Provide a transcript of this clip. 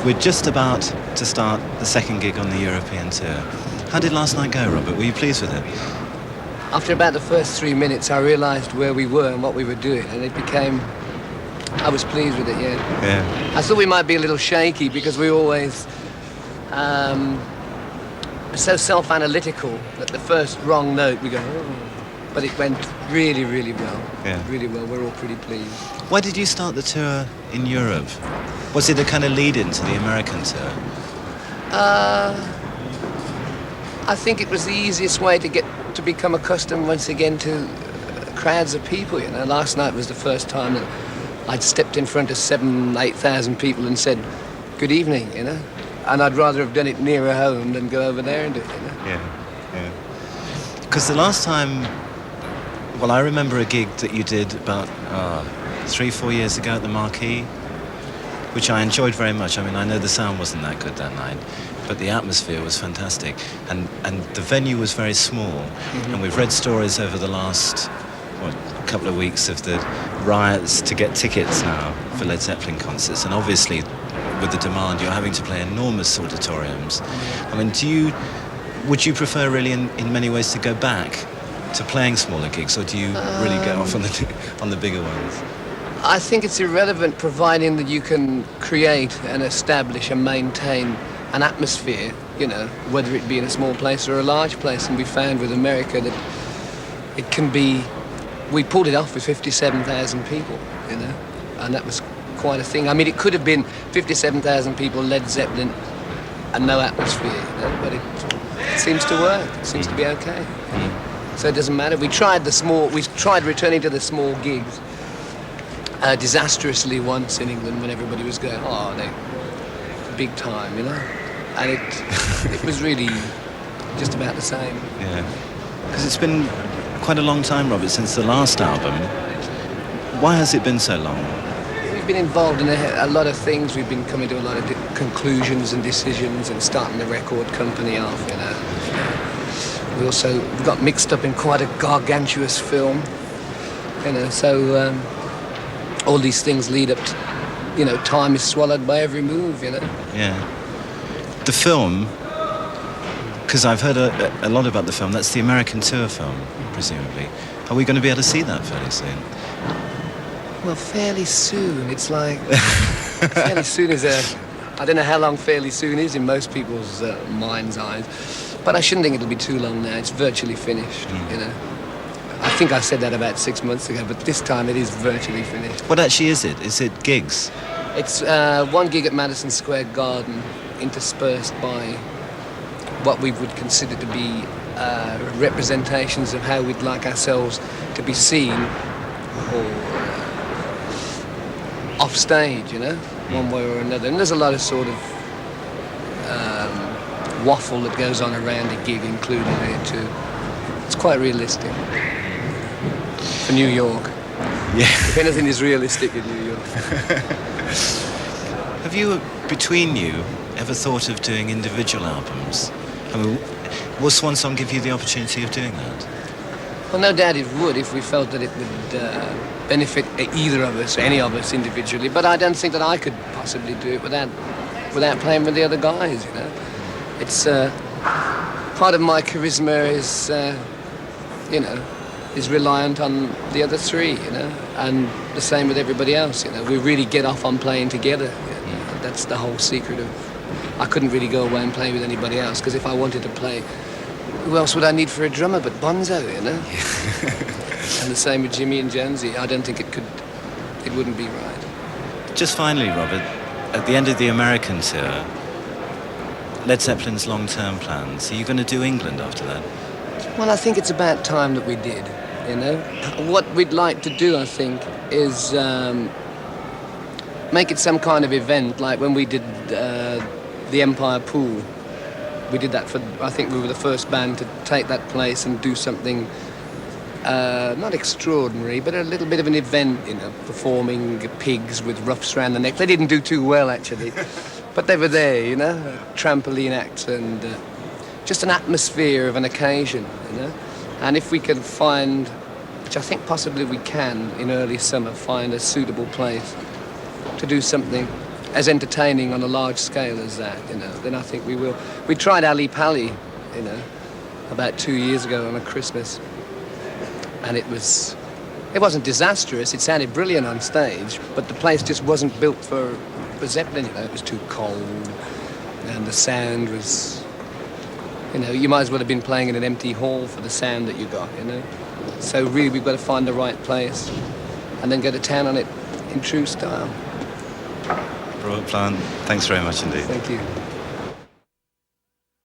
We're just about to start the second gig on the European tour. How did last night go, Robert? Were you pleased with it? After about the first 3 minutes, I realised where we were and what we were doing, and it became... I was pleased with it, yeah. Yeah. I thought we might be a little shaky because we always so self-analytical that the first wrong note we go, oh. But it went really, really well. Yeah. Really well. We're all pretty pleased. Why did you start the tour in Europe? Was it a kind of lead-in to the American tour? I think it was the easiest way to become accustomed once again to crowds of people, you know. Last night was the first time that I'd stepped in front of 7,000, 8,000 people and said, good evening, you know. And I'd rather have done it nearer home than go over there and do it, you know. Yeah. Because the last time, well, I remember a gig that you did about 3-4 years ago at the Marquee, which I enjoyed very much. I mean, I know the sound wasn't that good that night, but the atmosphere was fantastic. And the venue was very small. Mm-hmm. And we've read stories over the last, couple of weeks of the riots to get tickets now for Led Zeppelin concerts. And obviously, with the demand, you're having to play enormous auditoriums. I mean, would you prefer really in many ways to go back to playing smaller gigs, or do you really go off on the bigger ones? I think it's irrelevant, providing that you can create and establish and maintain an atmosphere, you know, whether it be in a small place or a large place. And we found with America that it can be... We pulled it off with 57,000 people, you know, and that was quite a thing. I mean, it could have been 57,000 people, Led Zeppelin, and no atmosphere, you know, but it seems to work. It seems to be okay. So it doesn't matter. We tried returning to the small gigs disastrously once in England when everybody was going, they big time, you know, and it was really just about the same. Yeah, because it's been quite a long time, Robert, since the last album. Why has it been so long? We've been involved in a lot of things. We've been coming to a lot of conclusions and decisions and starting the record company off, you know. We got mixed up in quite a gargantuous film, you know, so all these things lead up to, you know, time is swallowed by every move, you know. Yeah. The film, because I've heard a lot about the film, that's the American tour film, presumably. Are we going to be able to see that fairly soon? Well, fairly soon. It's like... fairly soon is I don't know how long fairly soon is in most people's mind's eyes. But I shouldn't think it'll be too long now. It's virtually finished, you know. I think I said that about 6 months ago, but this time it is virtually finished. What actually is it? Is it gigs? It's one gig at Madison Square Garden, interspersed by what we would consider to be representations of how we'd like ourselves to be seen or off stage, you know, one way or another. And there's a lot of sort of waffle that goes on around a gig included in it too. It's quite realistic for New York. Yeah. If anything is realistic in New York. Have you, between you, ever thought of doing individual albums? I mean, will Swan Song give you the opportunity of doing that? Well, no doubt it would if we felt that it would benefit either of us, any of us individually. But I don't think that I could possibly do it without playing with the other guys, you know. It's part of my charisma is, you know, is reliant on the other three, you know, and the same with everybody else, you know. We really get off on playing together. You know? That's the whole secret of... I couldn't really go away and play with anybody else, because if I wanted to play, who else would I need for a drummer but Bonzo, you know? And the same with Jimmy and Jonesy. I don't think it wouldn't be right. Just finally, Robert, at the end of the American tour, Led Zeppelin's long-term plans, are you going to do England after that? Well, I think it's about time that we did, you know. What we'd like to do, I think, is make it some kind of event, like when we did the Empire Pool. We did that I think we were the first band to take that place and do something not extraordinary, but a little bit of an event, you know, performing pigs with ruffs around the neck. They didn't do too well, actually, but they were there, you know, trampoline acts and just an atmosphere of an occasion, you know. And if we can find, which I think possibly we can in early summer, find a suitable place to do something as entertaining on a large scale as that, you know, then I think we will. We tried Ali Pali, you know, about 2 years ago on a Christmas, and it wasn't disastrous. It sounded brilliant on stage, but the place just wasn't built for Zeppelin. You know, it was too cold, and the sound was, you know, you might as well have been playing in an empty hall for the sound that you got, you know. So really, we've got to find the right place, and then go to town on it in true style. Robert Plant, thanks very much indeed. Thank you.